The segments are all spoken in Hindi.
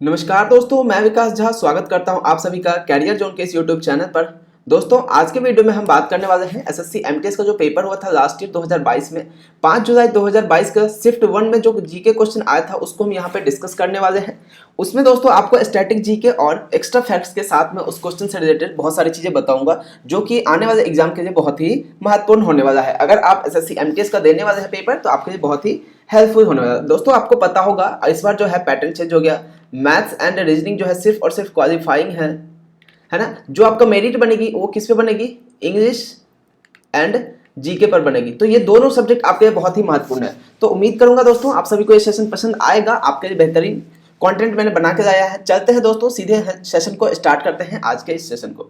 नमस्कार दोस्तों, मैं विकास झा स्वागत करता हूं आप सभी का कैरियर जोन के इस यूट्यूब चैनल पर। दोस्तों, आज के वीडियो में हम बात करने वाले हैं एसएससी एमटीएस का जो पेपर हुआ था लास्ट ईयर 2022 में 5 जुलाई 2022 का शिफ्ट 1 में जो जीके क्वेश्चन आया था उसको हम यहाँ पे डिस्कस करने वाले हैं। उसमें दोस्तों आपको स्टैटिक जीके और एक्स्ट्रा फैक्ट्स के साथ में उस क्वेश्चन से रिलेटेड बहुत सारी चीजें बताऊंगा जो कि आने वाले एग्जाम के लिए बहुत ही महत्वपूर्ण होने वाला है। अगर आप एसएससी एमटीएस का देने वाले हैं पेपर तो आपके लिए बहुत ही हेल्पफुल होने वाला है। दोस्तों, आपको पता होगा इस बार जो है पैटर्न चेंज हो गया। मैथ्स एंड रीजनिंग जो है सिर्फ और सिर्फ क्वालिफाइंग है ना। जो आपका मेरिट बनेगी वो किस पे बनेगी? इंग्लिश एंड जीके पर बनेगी। तो ये दोनों सब्जेक्ट आपके लिए बहुत ही महत्वपूर्ण है। तो उम्मीद करूंगा दोस्तों आप सभी को ये सेशन पसंद आएगा। आपके लिए बेहतरीन कंटेंट मैंने बना के लाया है। चलते हैं दोस्तों, सीधे सेशन को स्टार्ट करते हैं आज के इस सेशन को।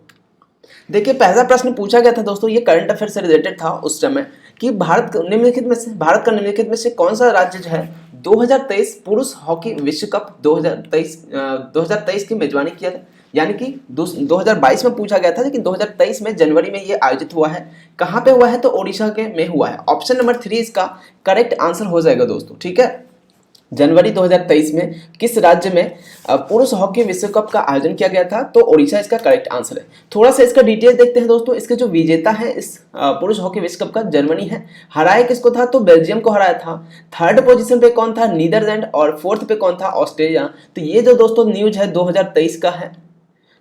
देखिए, पहला प्रश्न पूछा गया था दोस्तों, ये करंट अफेयर से रिलेटेड था उस समय कि भारत का निम्नलिखित में से कौन सा राज्य जो है 2023 पुरुष हॉकी विश्व कप 2023 की मेजबानी किया था। यानी कि 2022 में पूछा गया था, लेकिन 2023 में जनवरी में ये आयोजित हुआ है। कहाँ पे हुआ है? तो ओडिशा के में हुआ है। ऑप्शन नंबर 3 इसका करेक्ट आंसर हो जाएगा दोस्तों। ठीक है, जनवरी 2023 में किस राज्य में पुरुष हॉकी विश्व कप का आयोजन किया गया था? तो ओडिशा इसका करेक्ट आंसर है। थोड़ा सा इसका डिटेल देखते हैं दोस्तों। इसके जो विजेता है इस पुरुष हॉकी विश्व कप का, जर्मनी है। हराया किसको था? तो बेल्जियम को हराया था। थर्ड पोजीशन पे कौन था? नीदरलैंड। और फोर्थ पे कौन था? ऑस्ट्रेलिया। तो ये जो दोस्तों न्यूज है 2023 का है।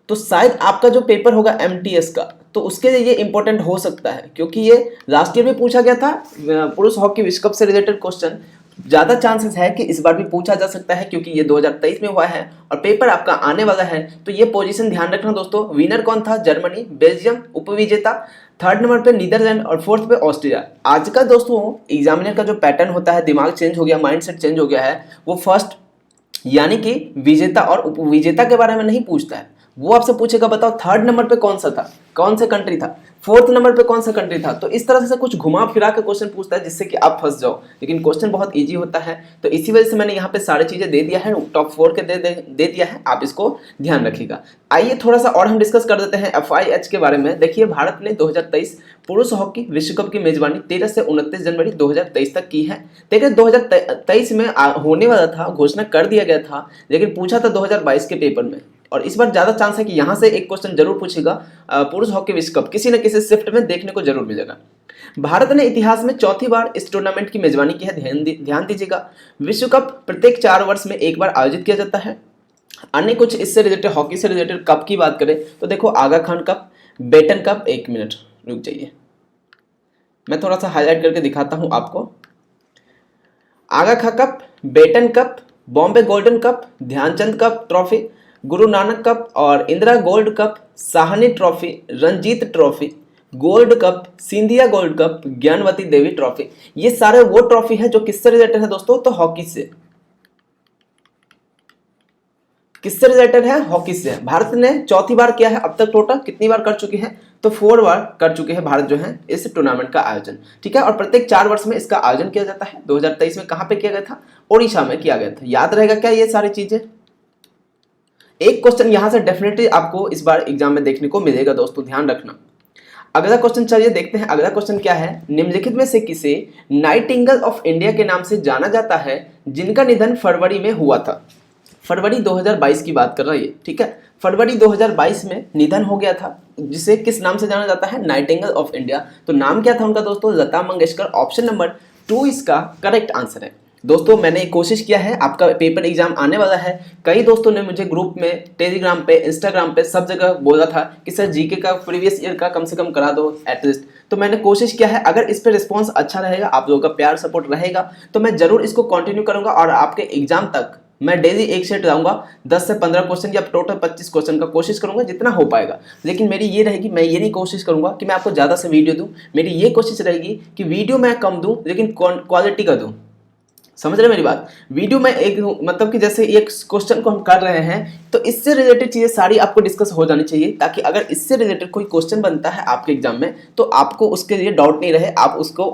तो शायद आपका जो पेपर होगा एमटीएस का, तो उसके लिए ये इंपॉर्टेंट हो सकता है, क्योंकि ये लास्ट ईयर में पूछा गया था पुरुष हॉकी विश्व कप से रिलेटेड क्वेश्चन। ज्यादा चांसेस है कि इस बार भी पूछा जा सकता है, क्योंकि ये 2023 में हुआ है और पेपर आपका आने वाला है। तो ये पोजीशन ध्यान रखना दोस्तों। विनर कौन था? जर्मनी। बेल्जियम उपविजेता। थर्ड नंबर पे नीदरलैंड और फोर्थ पे ऑस्ट्रेलिया। आज का दोस्तों एग्जामिनर का जो पैटर्न होता है, दिमाग चेंज हो गया, माइंडसेट चेंज हो गया है। वो फर्स्ट यानी कि विजेता और उपविजेता के बारे में नहीं पूछता है। वो आपसे पूछेगा बताओ थर्ड नंबर पे कौन सा था, कौन सा कंट्री था, फोर्थ नंबर पे कौन सा कंट्री था। तो इस तरह से कुछ घुमा फिरा के क्वेश्चन पूछता है जिससे कि आप फंस जाओ, लेकिन क्वेश्चन बहुत इजी होता है। तो इसी वजह से मैंने यहाँ पे सारी चीजें दे दिया है, टॉप 4 के दे दिया है। आप इसको ध्यान रखिएगा। आइए थोड़ा सा और हम डिस्कस कर देते हैं FIH के बारे में। देखिए, भारत ने 2023 पुरुष हॉकी विश्व कप की मेजबानी 13 से 29 जनवरी 2023 तक की है। देखिए, 2023 में होने वाला था, घोषणा कर दिया गया था, लेकिन पूछा था 2022 के पेपर में। और इस बार ज्यादा चांस है कि यहां से एक क्वेश्चन जरूर पूछेगा। पुरुष हॉकी विश्व कप किसी न किसी शिफ्ट में देखने को जरूर मिलेगा। भारत ने इतिहास में चौथी बार इस टूर्नामेंट की मेजबानी की है। ध्यान दीजिएगा, विश्व कप प्रत्येक 4 वर्ष में एक बार आयोजित किया जाता है। अन्य कुछ इससे रिलेटेड, हॉकी से रिलेटेड कप की बात करें तो देखो, आगा खान कप, बेटन कप। एक मिनट रुक जाइए, मैं थोड़ा सा हाईलाइट करके दिखाता हूं आपको। Aga Khan cup, Beighton cup, Bombay golden cup, Dhyanchand cup trophy, Guru Nanak cup और Indira gold cup, Sahni trophy, Ranjit trophy, gold cup, Scindia gold cup, Gyanvati Devi trophy. ये सारे वो ट्रॉफी है जो किससे रिलेटेड है दोस्तों? तो हॉकी से। किससे रिलेटेड है? हॉकी से। भारत ने चौथी बार किया है अब तक। टोटल कितनी बार कर चुकी है? तो 4 बार कर चुके हैं भारत जो है इस टूर्नामेंट का आयोजन। ठीक है, और प्रत्येक 4 वर्ष में इसका आयोजन किया जाता है। 2023 में कहां पे किया गया था? ओडिशा में किया गया था। याद रहेगा क्या ये सारी चीजें? एक क्वेश्चन यहां से डेफिनेटली आपको इस बार एग्जाम में देखने को मिलेगा दोस्तों, ध्यान रखना। अगला क्वेश्चन चलिए देखते हैं। अगला क्वेश्चन क्या है? निम्नलिखित में से किसे नाइटिंगेल ऑफ इंडिया के नाम से जाना जाता है जिनका निधन फरवरी में हुआ था? फरवरी 2022 की बात कर रहा है। ठीक है, फरवरी 2022 में निधन हो गया था, जिसे किस नाम से जाना जाता है? Nightingale of India. तो नाम क्या था उनका दोस्तों? लता मंगेशकर। ऑप्शन नंबर 2 इसका करेक्ट आंसर है। दोस्तों, मैंने कोशिश किया है, आपका पेपर एग्जाम आने वाला है। कई दोस्तों ने मुझे ग्रुप में, टेलीग्राम पे, इंस्टाग्राम पे, सब जगह बोला था कि सर जीके का प्रीवियस ईयर का कम से कम करा दो एटलीस्ट। तो मैंने कोशिश किया है। अगर इस पे रिस्पॉन्स अच्छा रहेगा, आप लोगों का प्यार सपोर्ट रहेगा, तो मैं जरूर इसको कंटिन्यू करूंगा और आपके एग्जाम तक मैं डेली एक सेट लाऊंगा। 10 से 15 क्वेश्चन या टोटल 25 क्वेश्चन का कोशिश करूंगा जितना हो पाएगा। लेकिन मेरी ये रहेगी, मैं ये नहीं कोशिश करूंगा कि मैं आपको ज्यादा से वीडियो दूं। मेरी ये कोशिश रहेगी कि वीडियो मैं कम दूं लेकिन क्वालिटी का दूं। समझ रहे मेरी बात? वीडियो में एक मतलब कि जैसे एक क्वेश्चन को हम कर रहे हैं तो इससे रिलेटेड चीजें सारी आपको डिस्कस हो जानी चाहिए, ताकि अगर इससे रिलेटेड कोई क्वेश्चन बनता है आपके एग्जाम में तो आपको उसके लिए डाउट नहीं रहे, आप उसको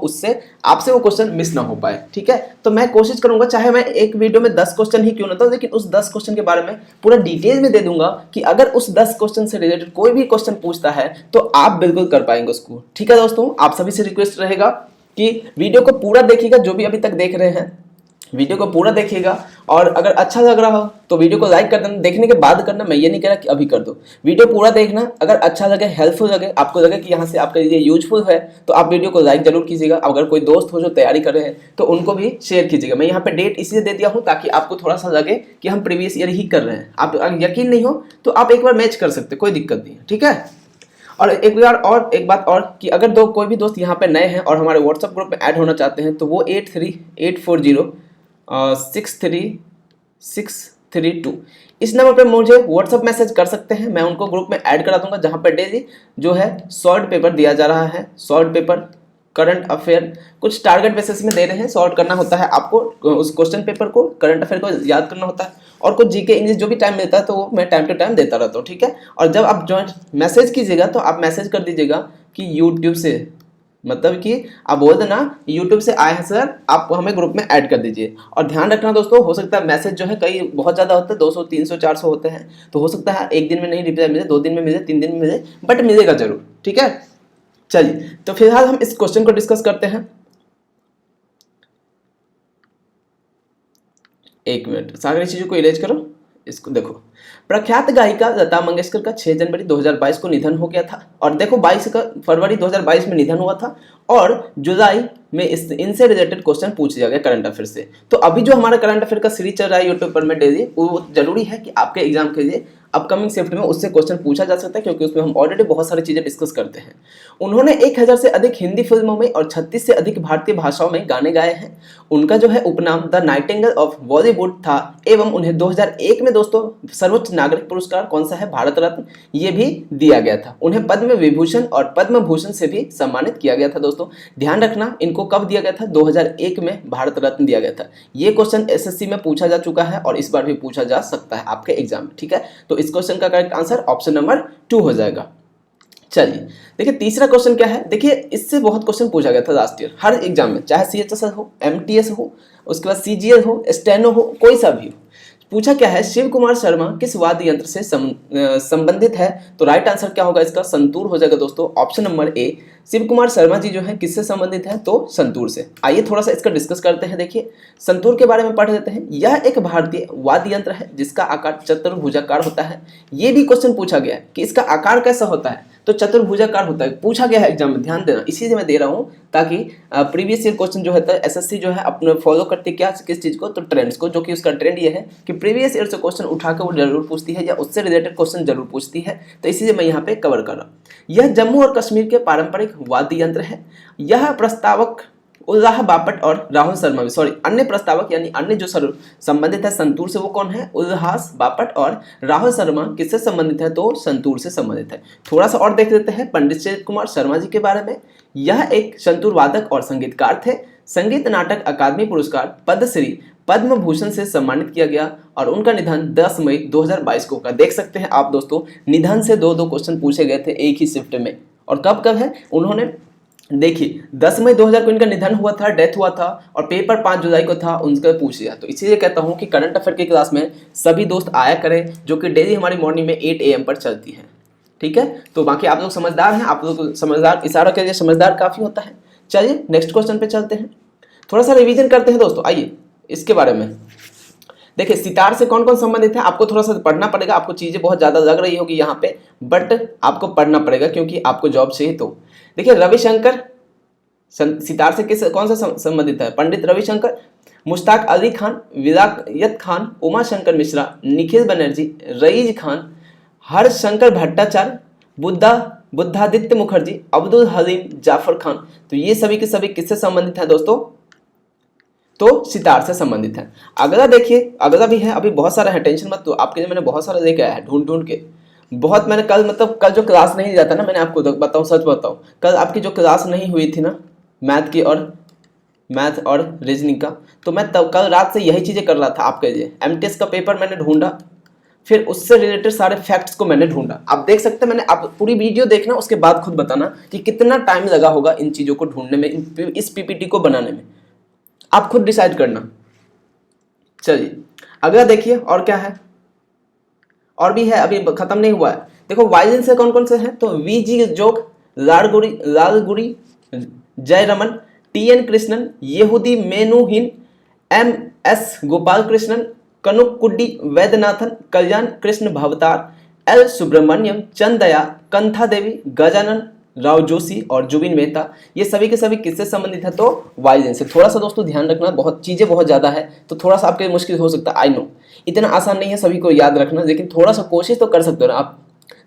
आपसे वो क्वेश्चन मिस ना हो पाए। ठीक है, तो मैं कोशिश करूंगा, चाहे मैं एक वीडियो में 10 क्वेश्चन ही क्यों ना था, लेकिन उस 10 क्वेश्चन के बारे में पूरा डिटेल में दे दूंगा कि अगर उस 10 क्वेश्चन से रिलेटेड कोई भी क्वेश्चन पूछता है तो आप बिल्कुल कर पाएंगे उसको। ठीक है दोस्तों, आप सभी से रिक्वेस्ट रहेगा कि वीडियो को पूरा देखिएगा, जो भी अभी तक देख रहे हैं। वीडियो को पूरा देखिएगा और अगर अच्छा लग रहा हो तो वीडियो को लाइक कर देना, देखने के बाद करना, मैं ये नहीं कह रहा कि अभी कर दो। वीडियो पूरा देखना, अगर अच्छा लगे, हेल्पफुल लगे, आपको लगे कि यहाँ से आपके लिए यूजफुल है तो आप वीडियो को लाइक जरूर कीजिएगा। अगर कोई दोस्त हो जो तैयारी कर रहे हैं तो उनको भी शेयर कीजिएगा। मैं यहाँ पे डेट इसलिए दे दिया हूँ ताकि आपको थोड़ा सा लगे कि हम प्रीवियस ईयर ही कर रहे हैं। आप अगर यकीन नहीं हो तो आप एक बार मैच कर सकते, कोई दिक्कत नहीं है, ठीक है। और एक बात और कि अगर कोई भी दोस्त यहाँ पे नए हैं और हमारे व्हाट्सएप ग्रुप में ऐड होना चाहते हैं तो वो 8384063632 इस नंबर पे मुझे व्हाट्सएप मैसेज कर सकते हैं। मैं उनको ग्रुप में ऐड करा दूंगा, जहाँ पे डेली जो है शॉर्ट पेपर दिया जा रहा है। शॉर्ट पेपर, करंट अफेयर, कुछ टारगेट बेसिस में दे रहे हैं। सॉल्व करना होता है आपको, उस क्वेश्चन पेपर को, करंट अफेयर को याद करना होता है और कुछ जीके इंग्लिश जो भी टाइम मिलता है तो वो मैं टाइम टू टाइम देता रहता हूँ, ठीक है। और जब आप ज्वाइन मैसेज कीजिएगा तो आप मैसेज कर दीजिएगा कि यूट्यूब से, मतलब कि आप बोल देना यूट्यूब से आए हैं सर, आप हमें ग्रुप में ऐड कर दीजिए। और ध्यान रखना दोस्तों, हो सकता है मैसेज जो है कई बहुत ज़्यादा होते हैं, 200 300 400 होते हैं, तो हो सकता है एक दिन में नहीं रिप्लाई मिले, 2 दिन में मिले, 3 दिन में मिले, बट मिलेगा जरूर, ठीक है। चलिए तो फिलहाल हम इस क्वेश्चन को डिस्कस करते हैं। एक मिनट, सारी चीजों को इरेज करो, इसको देखो। प्रख्यात गायिका लता मंगेशकर का 6 जनवरी 2022 को निधन हो गया था। और देखो 22 फरवरी 2022 में निधन हुआ था और जुलाई में इनसे रिलेटेड क्वेश्चन पूछ लिया गया करंट अफेयर से। तो अभी जो हमारा करंट अफेयर का सीरीज चल रहा है यूट्यूब पर में डेली, वो जरूरी है कि आपके एग्जाम के लिए अपकमिंग शिफ्ट में उससे क्वेश्चन पूछा जा सकता है, क्योंकि उसमें हम ऑलरेडी बहुत सारी चीजें डिस्कस करते हैं। उन्होंने 1000 से अधिक हिंदी फिल्मों में और 36 से अधिक भारतीय भाषाओं में गाने गाए हैं। उनका जो है उपनाम द नाइटिंगेल ऑफ बॉलीवुड था एवं उन्हें 2001 में दोस्तों सर्वोच्च नागरिक पुरस्कार कौन सा है, भारत रत्न, ये भी दिया गया था। उन्हें पद्म विभूषण और पद्म भूषण से भी सम्मानित किया गया था। दोस्तों ध्यान रखना, इनको कब दिया गया था, 2001 में भारत रत्न दिया गया था। ये क्वेश्चन एसएससी में पूछा जा चुका है और इस बार भी पूछा जा सकता है आपके एग्जाम में, ठीक है। तो इस क्वेश्चन का करेक्ट आंसर ऑप्शन नंबर 2 हो जाएगा। चलिए देखिए तीसरा क्वेश्चन क्या है। देखिए इससे बहुत क्वेश्चन पूछा गया था लास्ट ईयर हर एग्जाम में, चाहे सीएचएस हो, एमटीएस हो, उसके बाद सीजीएल हो, स्टेनो हो, कोई सा भी हो। पूछा क्या है, शिव कुमार शर्मा किस वाद्य यंत्र से संबंधित है। तो राइट आंसर क्या होगा इसका, संतूर हो जाएगा दोस्तों, option number A. Shiv Kumar Sharma ji जो है किससे संबंधित है, तो संतूर से। आइए थोड़ा सा इसका डिस्कस करते हैं। देखिए संतूर के बारे में पढ़ लेते हैं। यह एक भारतीय वाद्य यंत्र है जिसका आकार चतुर्भुजाकार होता है। ये भी क्वेश्चन पूछा गया है कि इसका आकार कैसा होता है, तो चतुर्भुजाकार होता है, पूछा गया है एग्जाम में, ध्यान देना। इसी से मैं दे रहा हूँ ताकि प्रीवियस ईयर क्वेश्चन जो है एसएससी जो है अपने फॉलो करती क्या, किस चीज को, तो ट्रेंड्स को, जो कि उसका ट्रेंड ये है कि प्रीवियस ईयर से क्वेश्चन उठाकर वो जरूर पूछती है या उससे रिलेटेड क्वेश्चन जरूर पूछती है, तो इसीलिए मैं यहाँ पे कवर कर रहा हूँ। यह जम्मू और कश्मीर के पारंपरिक वाद्य यंत्र है। यह प्रस्तावक उल्लाह बापट और राहुल शर्मा, सॉरी अन्य प्रस्तावक यानी अन्य जो संबंधित है संतूर से वो कौन है, उल्लास बापट और राहुल शर्मा किससे संबंधित है, तो संतूर से संबंधित है। थोड़ा सा और देख लेते हैं पंडित शिव कुमार शर्मा जी के बारे में। यह एक संतूर वादक और संगीतकार थे। संगीत नाटक अकादमी पुरस्कार पद्मश्री पद्म भूषण से सम्मानित किया गया और उनका निधन 10 मई 2022 को होगा। देख सकते हैं आप दोस्तों, निधन से दो क्वेश्चन पूछे गए थे एक ही शिफ्ट में। और कब कब है, उन्होंने देखिए 10 मई 2000 को इनका निधन हुआ था, डेथ हुआ था, और पेपर 5 जुलाई को था, उनका पूछ लिया। तो इसीलिए कहता हूँ कि करंट अफेयर की क्लास में सभी दोस्त आया करें, जो कि डेली हमारी मॉर्निंग में 8 AM पर चलती है, ठीक है। तो बाकी आप लोग समझदार हैं, आप लोग समझदार, इशारा के लिए समझदार काफ़ी होता है। चलिए नेक्स्ट क्वेश्चन पे चलते हैं, थोड़ा सा रिवीजन करते हैं दोस्तों। आइए इसके बारे में देखिए, सितार से कौन कौन संबंधित है, आपको थोड़ा सा पढ़ना पड़ेगा। आपको चीज़ें बहुत ज़्यादा लग रही होगी यहाँ पे, बट आपको पढ़ना पड़ेगा क्योंकि आपको जॉब चाहिए। तो देखिए रविशंकर सितार से किस कौन सा संबंधित है, पंडित रविशंकर, मुश्ताक अली खान, विलायत खान, उमा शंकर मिश्रा, निखिल बनर्जी, रईज खान, हर्षशंकर भट्टाचार्य, बुद्धादित्य मुखर्जी, अब्दुल हलीम, जाफर खान। तो ये सभी के सभी किससे संबंधित है दोस्तों, तो सितार से संबंधित है। अगला देखिए, अगला भी है, अभी बहुत सारा है, टेंशन मत। तो आपके लिए मैंने बहुत सारा लेके आया है ढूंढ के, बहुत। मैंने कल जो क्लास नहीं जाता ना, मैंने आपको बताऊं, सच बताऊं, कल आपकी जो क्लास नहीं हुई थी ना मैथ और रीजनिंग का, तो मैं तब कल रात से यही चीज़ें कर रहा था आपके लिए। एमटीएस का पेपर मैंने ढूंढा, फिर उससे रिलेटेड सारे फैक्ट्स को मैंने ढूंढा। आप देख सकते हैं, मैंने आप पूरी वीडियो देखना, उसके बाद खुद बताना कि कितना टाइम लगा होगा इन चीज़ों को ढूंढने में, इस पीपीटी को बनाने में, आप खुद डिसाइड करना। चलिए अगला देखिए और क्या है, और भी है, अभी खत्म नहीं हुआ है। देखो वायलिन से कौन कौन से हैं, तो वीजी जोग, लालगुड़ी, जयरमन, टीएन कृष्णन, यहूदी Menuhin, M S Gopal Krishnan, कनुकुड्डी Vaidyanathan, कल्याण कृष्ण भवतार, एल सुब्रमण्यम, चंदया, कंथा देवी, गजानन राव जोशी और जुबिन मेहता, ये सभी के सभी किससे संबंधित है? तो वायुसेना से। थोड़ा सा दोस्तों ध्यान रखना, बहुत चीजें बहुत ज्यादा है तो थोड़ा सा आपके मुश्किल हो सकता है, आई नो इतना आसान नहीं है सभी को याद रखना, लेकिन थोड़ा सा कोशिश तो कर सकते हो ना आप,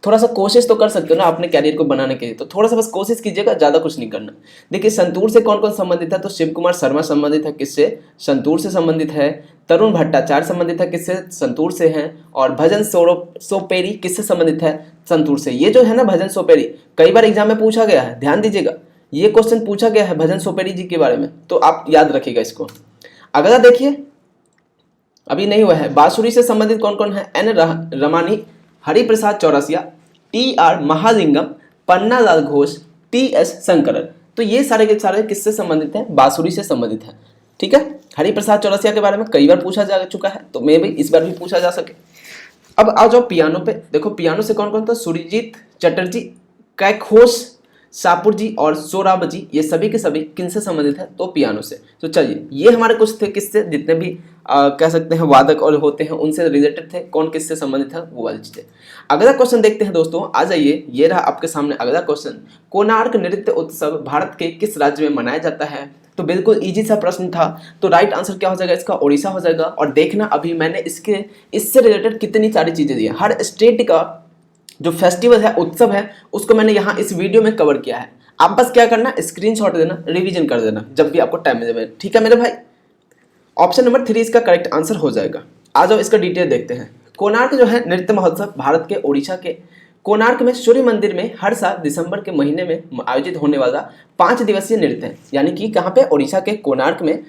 थोड़ा सा कोशिश तो कर सकते हो ना अपने कैरियर को बनाने के लिए, तो थोड़ा सा बस कोशिश कीजिएगा, ज्यादा कुछ नहीं करना। देखिए संतूर से कौन कौन संबंधित है? तो शिव कुमार शर्मा संबंधित है, किससे? संतूर से संबंधित है। तरुण भट्टाचार्य संबंधित है, किससे? संतूर से हैं। और भजन सोपेरी किससे संबंधित है? संतूर से। ये जो है ना भजन सोपेरी, कई बार एग्जाम में पूछा गया है, ध्यान दीजिएगा, ये क्वेश्चन पूछा गया है भजन सोपेरी जी के बारे में, तो आप याद रखिएगा इसको। अगला देखिए, अभी नहीं हुआ है, बांसुरी से संबंधित कौन कौन है? N Ramani, Hariprasad Chaurasia, T R Mahalingam, Pannalal Ghosh, T S Shankaran. तो ये सारे के सारे किससे संबंधित हैं? बांसुरी से संबंधित है। ठीक है, हरिप्रसाद चौरसिया के बारे में कई बार पूछा जा चुका है, तो मे भी इस बार भी पूछा जा सके। अब आ जाओ पियानो पे। देखो पियानो से कौन कौन था? सुरजीत चटर्जी, कैखोश शाहपुर जी और सोराब जी, ये सभी के सभी किनसे संबंधित है? तो पियानो से। तो चलिए, ये हमारे कुछ थे किससे, जितने भी कह सकते हैं वादक और होते हैं उनसे रिलेटेड थे, कौन किससे संबंधित है वो वाली चीजें। अगला क्वेश्चन देखते हैं दोस्तों, आ जाइए, ये रहा आपके सामने अगला क्वेश्चन। कोणार्क नृत्य उत्सव भारत के किस राज्य में मनाया जाता है? तो बिल्कुल इजी सा प्रश्न था, तो राइट आंसर क्या हो जाएगा इसका? उड़ीसा हो जाएगा। और देखना अभी मैंने इससे रिलेटेड कितनी सारी चीजें दी है, हर स्टेट का जो फेस्टिवल है, उत्सव है, उसको मैंने यहाँ इस वीडियो में कवर किया है। आप बस क्या करना, स्क्रीनशॉट देना, रिवीजन कर देना जब भी आपको टाइम मिले, ठीक है मेरे भाई। ऑप्शन नंबर 3 इसका करेक्ट आंसर हो जाएगा। आ जाओ इसका डिटेल देखते हैं। कोणार्क जो है नृत्य महोत्सव भारत के उड़ीसा के कोणार्क में सूर्य मंदिर में हर साल दिसंबर के महीने में आयोजित होने वाला 5 दिवसीय नृत्य है। यानी कि कहाँ पे? उड़ीसा के कोणार्क में,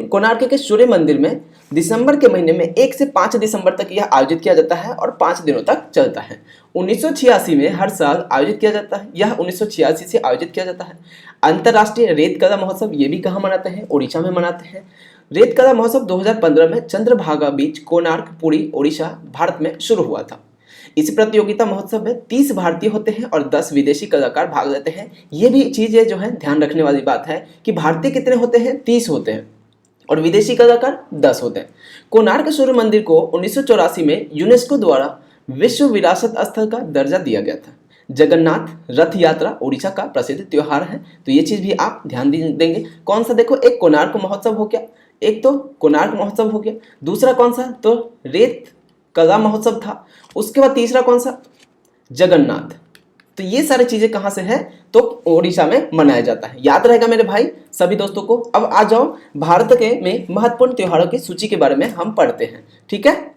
कोणार्क के सूर्य मंदिर में दिसंबर के महीने में 1 से 5 दिसंबर तक यह आयोजित किया जाता है और 5 दिनों तक चलता है। 1986 में हर साल आयोजित किया जाता है, यह 1986 से आयोजित किया जाता है। अंतर्राष्ट्रीय रेत कला महोत्सव ये भी कहाँ मनाते हैं? उड़ीसा में मनाते हैं। रेत कला महोत्सव 2015 में चंद्रभागा बीच, कोणार्क, पुरी, उड़ीसा, भारत में शुरू हुआ था। इस प्रतियोगिता महोत्सव में 30 भारतीय होते हैं और 10 विदेशी कलाकार भाग लेते हैं। ये भी चीजें जो है ध्यान रखने वाली बात है कि भारतीय कितने होते हैं? 30 होते हैं और विदेशी कलाकार 10 होते हैं। कोणार्क सूर्य मंदिर को 1984 में यूनेस्को द्वारा विश्व विरासत स्थल का दर्जा दिया गया था। जगन्नाथ रथ यात्रा उड़ीसा का प्रसिद्ध त्योहार है, तो ये चीज भी आप ध्यान देंगे। कौन सा? देखो, एक कोणार्क महोत्सव हो गया, एक तो कोणार्क महोत्सव हो गया, दूसरा कौन सा? तो रेत कला महोत्सव था, उसके बाद तीसरा कौन सा? जगन्नाथ। तो ये सारी चीजें कहां से है? तो उड़ीसा में मनाया जाता है। याद रहेगा मेरे भाई सभी दोस्तों को। अब आ जाओ भारत के में महत्वपूर्ण त्योहारों की सूची के बारे में हम पढ़ते हैं, ठीक है।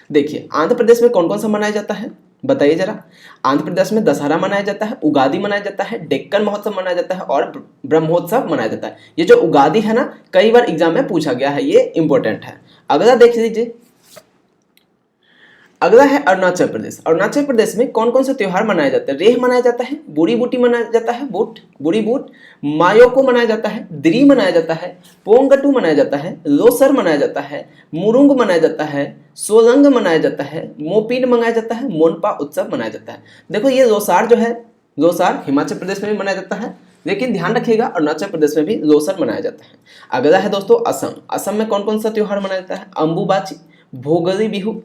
देखिए आंध्र प्रदेश में कौन कौन सा मनाया जाता है, बताइए जरा। आंध्र प्रदेश में दशहरा मनाया जाता है, उगादि मनाया जाता है, डेक्कन महोत्सव मनाया जाता है और ब्रह्मोत्सव मनाया जाता है। ये जो उगादि है ना, कई बार एग्जाम में पूछा गया है, ये इंपॉर्टेंट है। अगला देख लीजिए, अगला है अरुणाचल प्रदेश। अरुणाचल प्रदेश में कौन कौन सा त्योहार मनाया जाता है? रेह मनाया जाता है, बूढ़ी बूटी मनाया जाता है, बूढ़ी बूट, मायोको मनाया जाता है, द्री मनाया जाता है, पोंगटू मनाया जाता है, लोसर मनाया जाता है, मुरुंग मनाया जाता है, सोलंग मनाया जाता है, मोपीन मनाया जाता है, मोनपा उत्सव मनाया जाता है। देखो ये लोसार जो है, लोसार हिमाचल प्रदेश में भी मनाया जाता है, लेकिन ध्यान रखिएगा अरुणाचल प्रदेश में भी लोसर मनाया जाता है। अगला है दोस्तों असम। असम में कौन कौन सा त्योहार मनाया जाता है? अंबुबाची, भोगली बिहू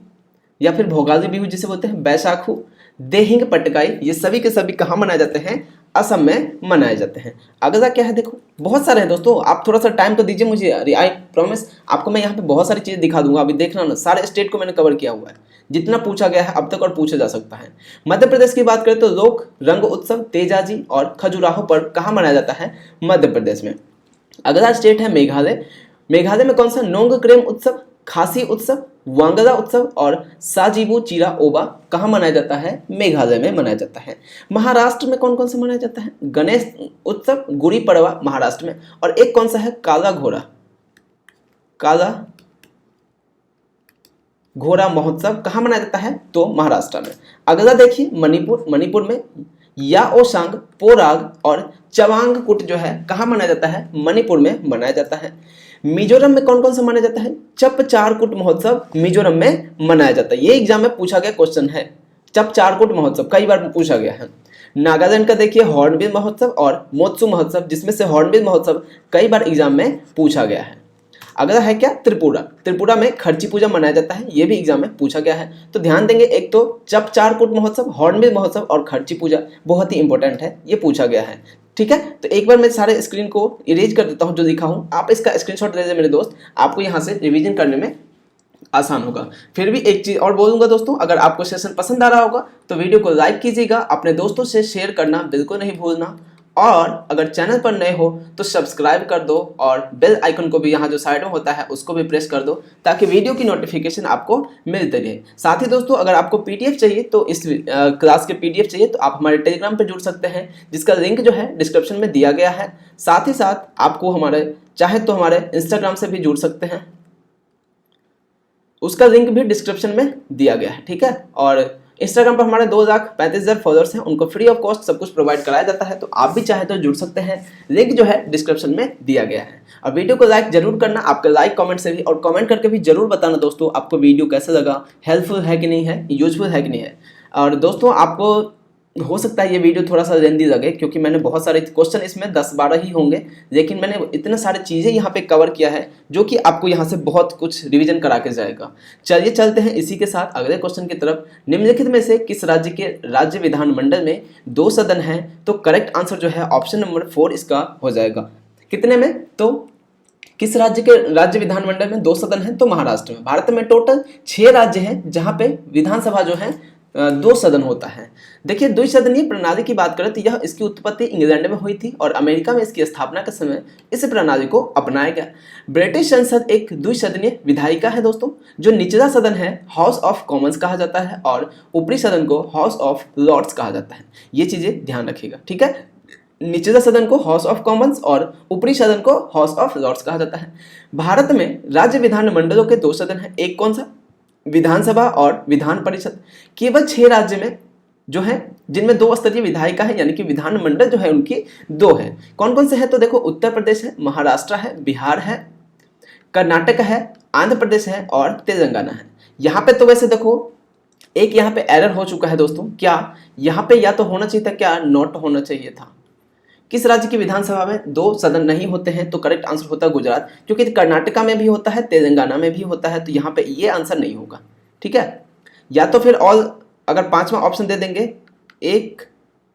या फिर भोगाली बिहू जिसे बोलते हैं, बैसाखू, देहिंग पटकाई, ये सभी के सभी कहाँ मनाए जाते हैं? असम में मनाए जाते हैं। अगला क्या है? देखो बहुत सारे हैं दोस्तों, आप थोड़ा सा टाइम तो दीजिए मुझे, आई प्रॉमिस आपको मैं यहाँ पे बहुत सारी चीजें दिखा दूंगा। अभी देखना ना, सारे स्टेट को मैंने कवर किया हुआ है, जितना पूछा गया है अब तक और पूछा जा सकता है। मध्य प्रदेश की बात करें तो लोक रंग उत्सव तेजाजी और खजुराहो पर कहाँ मनाया जाता है? मध्य प्रदेश में। अगला स्टेट है मेघालय। मेघालय में कौन सा? नोंग क्रेम उत्सव, खासी उत्सव, वांगला उत्सव और साजिबू चिरा ओबा कहाँ मनाया जाता है? मेघालय में मनाया जाता है। महाराष्ट्र में कौन कौन सा मनाया जाता है? गणेश उत्सव, गुड़ी पड़वा महाराष्ट्र में, और एक कौन सा है? काला घोड़ा महोत्सव कहाँ मनाया जाता है? तो महाराष्ट्र में। अगला देखिए मणिपुर। मणिपुर में याओसांग, पोराग और चवांगकुट जो है कहाँ मनाया जाता है? मणिपुर में मनाया जाता है। मिजोरम में कौन कौन सा मनाया जाता है? चपचारकुट महोत्सव मिजोरम में मनाया जाता है। ये एग्जाम में पूछा गया क्वेश्चन है, चपचारकुट महोत्सव कई बार पूछा गया है। नागालैंड का देखिए हॉर्नबिल महोत्सव और मोत्सु महोत्सव, जिसमें से हॉर्नबिल महोत्सव कई बार एग्जाम में पूछा गया है। अगला है क्या, त्रिपुरा। त्रिपुरा में खर्ची पूजा मनाया जाता है, ये भी एग्जाम में पूछा गया है। तो ध्यान देंगे, एक तो चपचारकूट महोत्सव, हॉर्नबिल महोत्सव और खर्ची पूजा बहुत ही इंपॉर्टेंट है, ये पूछा गया है। ठीक है, तो एक बार मैं सारे स्क्रीन को इरेज कर देता हूँ जो लिखा हूँ, आप इसका स्क्रीनशॉट ले लीजिए मेरे दोस्त, आपको यहाँ से रिवीजन करने में आसान होगा। फिर भी एक चीज़ और बोलूँगा दोस्तों, अगर आपको सेशन पसंद आ रहा होगा तो वीडियो को लाइक कीजिएगा, अपने दोस्तों से शेयर करना बिल्कुल नहीं भूलना, और अगर चैनल पर नए हो तो सब्सक्राइब कर दो और बेल आइकन को भी यहाँ जो साइड में होता है उसको भी प्रेस कर दो, ताकि वीडियो की नोटिफिकेशन आपको मिलती रहे। साथ ही दोस्तों, अगर आपको पीडीएफ चाहिए तो इस क्लास के पीडीएफ चाहिए तो आप हमारे टेलीग्राम पर जुड़ सकते हैं, जिसका लिंक जो है डिस्क्रिप्शन में दिया गया है। साथ ही साथ आपको हमारे चाहे तो हमारे इंस्टाग्राम से भी जुड़ सकते हैं, उसका लिंक भी डिस्क्रिप्शन में दिया गया है। ठीक है, और इंस्टाग्राम पर हमारे 2,35,000 फॉलोअर्स हैं, उनको फ्री ऑफ कॉस्ट सब कुछ प्रोवाइड कराया जाता है, तो आप भी चाहे तो जुड़ सकते हैं, लिंक जो है डिस्क्रिप्शन में दिया गया है। और वीडियो को लाइक जरूर करना, आपके लाइक कमेंट से भी, और कमेंट करके भी जरूर बताना दोस्तों आपको वीडियो कैसा लगा, हेल्पफुल है कि नहीं है, यूजफुल है कि नहीं है। और दोस्तों, आपको हो सकता है ये वीडियो थोड़ा सा लेंदी लगे, क्योंकि मैंने बहुत सारे क्वेश्चन इसमें 10-12 ही होंगे, लेकिन मैंने इतने सारे चीज़ें यहाँ पे कवर किया है जो कि आपको यहाँ से बहुत कुछ रिवीजन करा के जाएगा। चलिए चलते हैं इसी के साथ अगले क्वेश्चन की तरफ। निम्नलिखित में से किस राज्य के राज्य विधानमंडल में 2 सदन हैं? तो करेक्ट आंसर जो है ऑप्शन नंबर 4 इसका हो जाएगा। कितने में? तो किस राज्य के राज्य विधानमंडल में 2 सदन हैं? तो महाराष्ट्र में। भारत में टोटल 6 राज्य हैं जहाँ पे विधानसभा जो है 2 सदन होता है। देखिए, द्विसदनीय प्रणाली की बात करें तो यह इसकी उत्पत्ति इंग्लैंड में हुई थी और अमेरिका में इसकी स्थापना के समय इस प्रणाली को अपनाया गया। ब्रिटिश संसद एक द्विसदनीय विधायिका है दोस्तों। जो निचला सदन है हाउस ऑफ कॉमन्स कहा जाता है और ऊपरी सदन को हाउस ऑफ लॉर्ड्स कहा जाता है। ये चीजें ध्यान रखिएगा। ठीक है, निचला सदन को हाउस ऑफ कॉमन्स और ऊपरी सदन को हाउस ऑफ लॉर्ड्स कहा जाता है। भारत में राज्य विधानमंडलों के 2 सदन हैं। एक कौन सा? विधानसभा और विधान परिषद। केवल 6 राज्य में जो है जिनमें 2 स्तरीय विधायिका है, यानी कि विधानमंडल जो है उनकी 2 है। कौन कौन से हैं? तो देखो, उत्तर प्रदेश है, महाराष्ट्र है, बिहार है, कर्नाटक है, आंध्र प्रदेश है और तेलंगाना है। यहाँ पे तो वैसे देखो एक यहाँ पे एरर हो चुका है दोस्तों। क्या यहाँ पे या तो होना चाहिए था, क्या नॉट होना चाहिए था? किस राज्य की विधानसभा में 2 सदन नहीं होते हैं? तो करेक्ट आंसर होता है गुजरात, क्योंकि कर्नाटका में भी होता है, तेलंगाना में भी होता है, तो यहाँ पे ये आंसर नहीं होगा। ठीक है, या तो फिर ऑल, अगर 5वां ऑप्शन दे देंगे 1,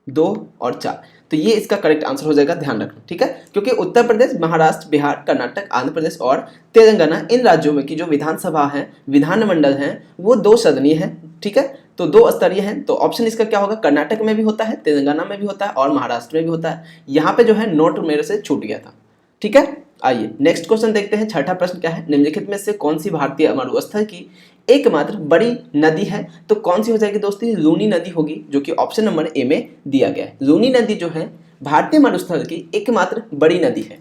2 और 4, तो ये इसका करेक्ट आंसर हो जाएगा, ध्यान रखना। ठीक है, क्योंकि उत्तर प्रदेश, महाराष्ट्र, बिहार, कर्नाटक, आंध्र प्रदेश और तेलंगाना, इन राज्यों में की जो विधानसभा है, विधानमंडल है, वो 2 सदनीय है। ठीक है, तो 2 स्तरीय है, तो ऑप्शन इसका क्या होगा? कर्नाटक में भी होता है, तेलंगाना में भी होता है और महाराष्ट्र में भी होता है। यहाँ पे जो है नोट मेरे से छूट गया था। ठीक है, आइए नेक्स्ट क्वेश्चन देखते हैं। छठा प्रश्न क्या है? निम्नलिखित में से कौन सी भारतीय मरुस्थल की एकमात्र बड़ी नदी है? तो कौन सी हो जाएगी दोस्तों? लूनी नदी होगी, जो कि ऑप्शन नंबर ए में दिया गया है। लूनी नदी जो है भारतीय मरुस्थल की एकमात्र बड़ी नदी है।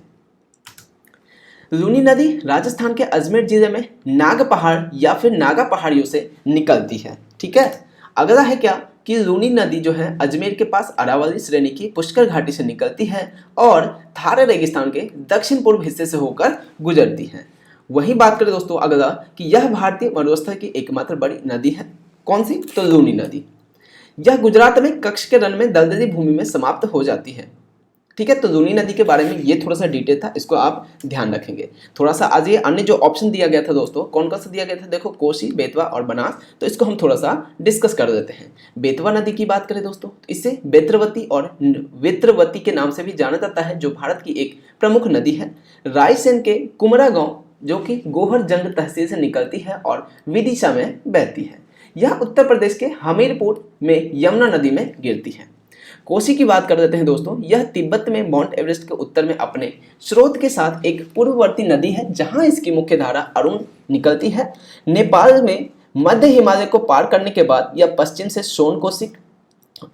लूनी नदी राजस्थान के अजमेर जिले में नाग पहाड़ या फिर नागा पहाड़ियों से निकलती है। ठीक है, अगला है क्या कि लूनी नदी जो है अजमेर के पास अरावली श्रेणी की पुष्कर घाटी से निकलती है और थार रेगिस्तान के दक्षिण पूर्व हिस्से से होकर गुजरती है। वही बात करें दोस्तों अगला कि यह भारतीय मरुस्थल की एकमात्र बड़ी नदी है। कौन सी? तो लूनी नदी। यह गुजरात में कच्छ के रण में दलदली भूमि में समाप्त हो जाती है। ठीक है, तो लूनी नदी के बारे में ये थोड़ा सा डिटेल था, इसको आप ध्यान रखेंगे थोड़ा सा। आज ये अन्य जो ऑप्शन दिया गया था दोस्तों, कौन कौन सा दिया गया था? देखो, कोसी, बेतवा और बनास, तो इसको हम थोड़ा सा डिस्कस कर देते हैं। बेतवा नदी की बात करें दोस्तों, तो इसे बेत्रवती और वेत्रवती के नाम से भी जाना जाता है, जो भारत की एक प्रमुख नदी है। रायसेन के कुमरा गाँव, जो कि गोहर जंग तहसील से निकलती है और विदिशा में बहती है। यह उत्तर प्रदेश के हमीरपुर में यमुना नदी में गिरती है। कोसी की बात कर देते हैं दोस्तों, यह तिब्बत में माउंट एवरेस्ट के उत्तर में अपने स्रोत के साथ एक पूर्ववर्ती नदी है, जहां इसकी मुख्य धारा अरुण निकलती है। नेपाल में मध्य हिमालय को पार करने के बाद यह पश्चिम से सोन कोसिक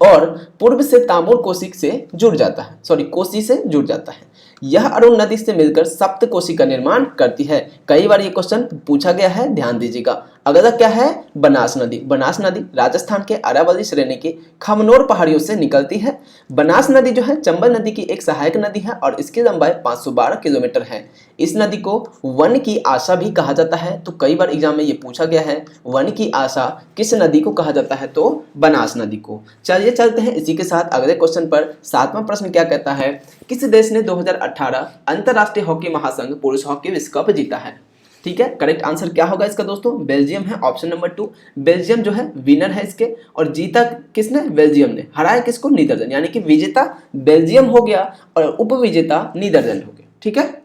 और पूर्व से तामूर कोसिक से जुड़ जाता है, कोसी से जुड़ जाता है। यह अरुण नदी से मिलकर सप्त कोसी का निर्माण करती है। कई बार ये क्वेश्चन पूछा गया है, ध्यान दीजिएगा। अगला क्या है? बनास नदी। बनास नदी राजस्थान के अरावली श्रेणी की खमनोर पहाड़ियों से निकलती है। बनास नदी जो है चंबल नदी की एक सहायक नदी है और इसकी लंबाई 512 किलोमीटर है। इस नदी को वन की आशा भी कहा जाता है, तो कई बार एग्जाम में ये पूछा गया है, वन की आशा किस नदी को कहा जाता है? तो बनास नदी को। चलिए चलते हैं इसी के साथ अगले क्वेश्चन पर। 7वां प्रश्न क्या कहता है किस देश ने 2018 अंतर्राष्ट्रीय हॉकी महासंघ पुरुष हॉकी विश्व कप जीता है? ठीक है, करेक्ट आंसर क्या होगा इसका दोस्तों? बेल्जियम है, ऑप्शन नंबर 2। बेल्जियम जो है विनर है इसके, और जीता किसने? बेल्जियम ने। हराया किसको? नीदरलैंड। यानी कि विजेता बेल्जियम हो गया और उपविजेता नीदरलैंड हो गया। ठीक है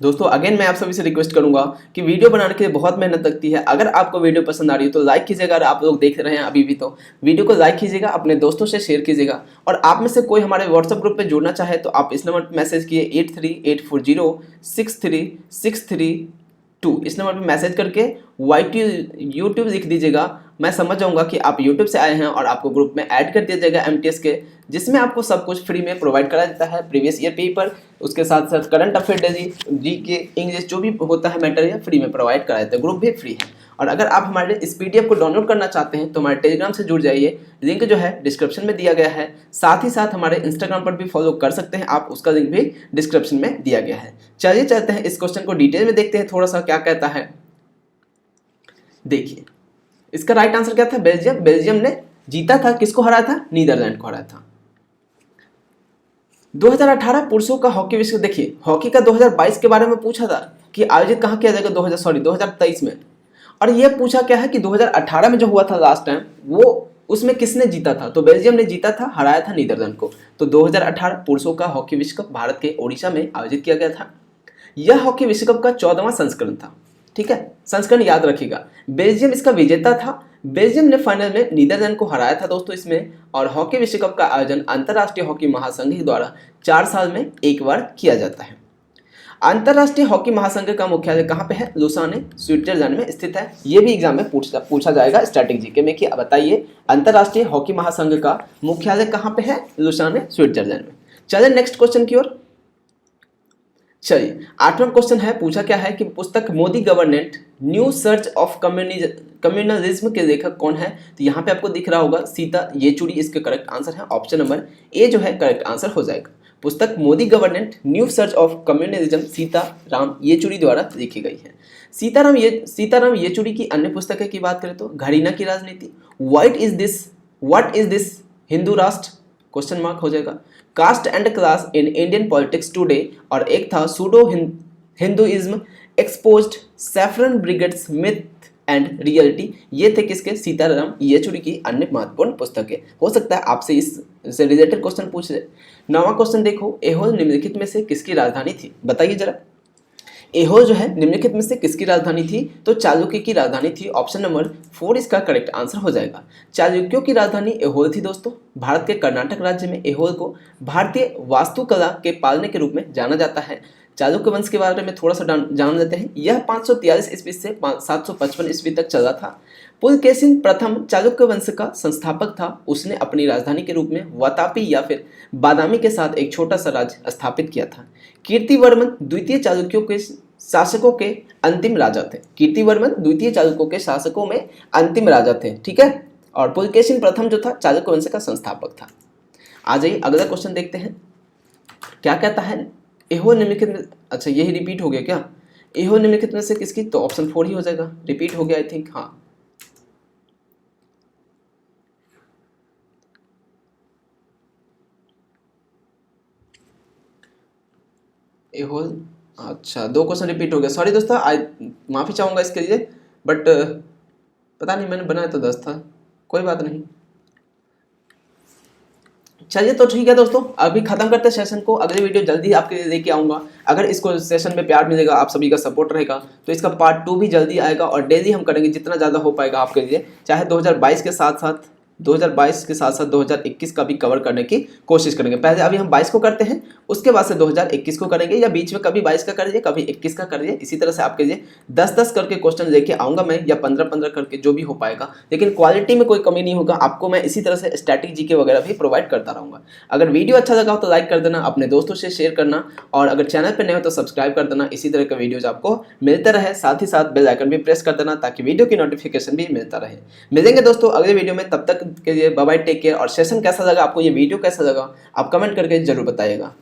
दोस्तों, अगेन मैं आप सभी से रिक्वेस्ट करूंगा कि वीडियो बनाने के लिए बहुत मेहनत लगती है। अगर आपको वीडियो पसंद आ रही है तो लाइक कीजिएगा। अगर आप लोग देख रहे हैं अभी भी तो वीडियो को लाइक कीजिएगा, अपने दोस्तों से शेयर कीजिएगा। और आप में से कोई हमारे व्हाट्सएप ग्रुप पे जुड़ना चाहे तो आप इस नंबर पर मैसेज किए 8384063632। इस नंबर पर मैसेज करके YT यूट्यूब लिख दीजिएगा। मैं समझ जाऊंगा कि आप यूट्यूब से आए हैं और आपको ग्रुप में ऐड कर दिया जाएगा MTS के, जिसमें आपको सब कुछ फ्री में प्रोवाइड कराया जाता है। प्रीवियस ईयर पेपर, उसके साथ साथ current affair, daily GK, English जो भी होता है मटेरियल फ्री में प्रोवाइड कराया जाता है। ग्रुप भी फ्री है। और अगर आप हमारे इस PDF को डाउनलोड करना चाहते हैं तो हमारे टेलीग्राम से जुड़ जाइए, लिंक जो है डिस्क्रिप्शन में दिया गया है। साथ ही साथ हमारे इंस्टाग्राम पर भी फॉलो कर सकते हैं आप, उसका लिंक भी डिस्क्रिप्शन में दिया गया है। चलिए चलते हैं इस क्वेश्चन को डिटेल में देखते हैं थोड़ा सा क्या कहता है। देखिए इसका राइट आंसर क्या था? बेल्जियम। बेल्जियम ने जीता था, किसको हराया था? नीदरलैंड को हराया था। 2018 पुरुषों का हॉकी विश्व, देखिए हॉकी का 2022 के बारे में पूछा था कि आयोजित कहाँ किया जाएगा 2023 में। और यह पूछा क्या है कि 2018 में जो हुआ था लास्ट टाइम, वो उसमें किसने जीता था? तो बेल्जियम ने जीता था, हराया था नीदरलैंड को। तो 2018 पुरुषों का हॉकी विश्व कप भारत के ओडिशा में आयोजित किया गया था। यह हॉकी विश्व कप का 14वां संस्करण था। ठीक है, संस्करण याद रखिएगा। बेल्जियम इसका विजेता था। बेल्जियम ने फाइनल में नीदरलैंड को हराया था दोस्तों इसमें। और हॉकी विश्व कप का आयोजन अंतर्राष्ट्रीय हॉकी महासंघ द्वारा 4 साल में एक बार किया जाता है। अंतर्राष्ट्रीय हॉकी महासंघ का मुख्यालय कहाँ पे है? लुसाने, स्विट्जरलैंड में स्थित है। ये भी एग्जाम में पूछा जाएगा स्टैटिक जीके में कि बताइए अंतर्राष्ट्रीय हॉकी महासंघ का मुख्यालय कहाँ पे है? लुसाने, स्विट्जरलैंड में। चलिए नेक्स्ट क्वेश्चन की ओर। चलिए 8वां क्वेश्चन है, पूछा क्या है कि पुस्तक Modi government new search of communalism के लेखक कौन है? तो यहाँ पे आपको दिख रहा होगा सीता येचुरी इसके करेक्ट आंसर है। ऑप्शन नंबर ए जो है करेक्ट आंसर हो जाएगा। पुस्तक Modi government new search of communalism Sitaram Yechury द्वारा लिखी गई है। सीताराम येचुरी की अन्य पुस्तकें की बात करें तो घरीना की राजनीति, व्हाट इज दिस हिंदू राष्ट्र क्वेश्चन मार्क हो जाएगा, caste and class in Indian politics today, और एक था pseudo Hinduism exposed, saffron brigades myth and reality. ये थे किसके? सीताराम येचुरी की अन्य महत्वपूर्ण पुस्तकें। हो सकता है आपसे इससे रिलेटेड क्वेश्चन पूछ ले। 9वां क्वेश्चन देखो, एहोल निम्नलिखित में से किसकी राजधानी थी? बताइए जरा। एहोल जो है निम्नलिखित में से किसकी राजधानी थी? तो चालुक्य की राजधानी थी। ऑप्शन नंबर 4 इसका करेक्ट आंसर हो जाएगा। चालुक्यों की राजधानी एहोल थी दोस्तों। भारत के कर्नाटक राज्य में एहोल को भारतीय वास्तुकला के पालने के रूप में जाना जाता है। चालुक्य वंश के बारे में थोड़ा सा जान लेते हैं। यह 543 ईस्वी से 755 ईस्वी तक चला था। पुलकेशिन प्रथम चालुक्य वंश का संस्थापक था। उसने अपनी राजधानी के रूप में वातापी या फिर बादामी के साथ एक छोटा सा राज्य स्थापित किया था। कीर्तिवर्मन द्वितीय चालुक्यों के शासकों के अंतिम राजा थे। कीर्तिवर्मन द्वितीय चालुक्यों के शासकों में अंतिम राजा थे। ठीक है, और पुलकेशिन प्रथम जो था चालुक्य वंश का संस्थापक था। आ जाइए अगला क्वेश्चन देखते हैं क्या कहता है। एहोल निम्नलिखित में, अच्छा यही रिपीट हो गया क्या? एहोल निम्नलिखित में से किसकी? तो ऑप्शन 4 ही हो जाएगा। रिपीट हो गया आई थिंक। हाँ, एहोल, अच्छा 2 क्वेश्चन रिपीट हो गया। सॉरी दोस्तों, माफ़ी चाहूँगा इसके लिए, बट पता नहीं मैंने बनाया तो 10 था, कोई बात नहीं। चलिए तो ठीक है दोस्तों, अभी खत्म करते हैं सेशन को। अगली वीडियो जल्दी आपके लिए लेके आऊँगा। अगर इसको सेशन में प्यार मिलेगा, आप सभी का सपोर्ट रहेगा, तो इसका पार्ट 2 भी जल्दी आएगा। और डेली हम करेंगे जितना ज़्यादा हो पाएगा आपके लिए, चाहे 2022 के साथ साथ 2021 का भी कवर करने की कोशिश करेंगे। पहले अभी हम 22 को करते हैं, उसके बाद से 2021 को करेंगे, या बीच में कभी 22 का करिए कभी 21 का करिए। इसी तरह से आपके लिए 10-10 करके क्वेश्चन लेके आऊँगा मैं, या 15-15 करके, जो भी हो पाएगा। लेकिन क्वालिटी में कोई कमी नहीं होगा। आपको मैं इसी तरह से स्टैटिक जीके वगैरह भी प्रोवाइड करता रहूँगा। अगर वीडियो अच्छा लगा हो तो लाइक कर देना, अपने दोस्तों से शेयर करना, और अगर चैनल पर नए हो तो सब्सक्राइब कर देना। इसी तरह का वीडियोज आपको मिलते रहे। साथ ही साथ बेल आइकन भी प्रेस कर देना ताकि वीडियो की नोटिफिकेशन भी मिलता रहे। मिलेंगे दोस्तों अगले वीडियो में, तब तक के लिए बाय बाय, टेक केयर। और सेशन कैसा लगा आपको, ये वीडियो कैसा लगा, आप कमेंट करके जरूर बताइएगा।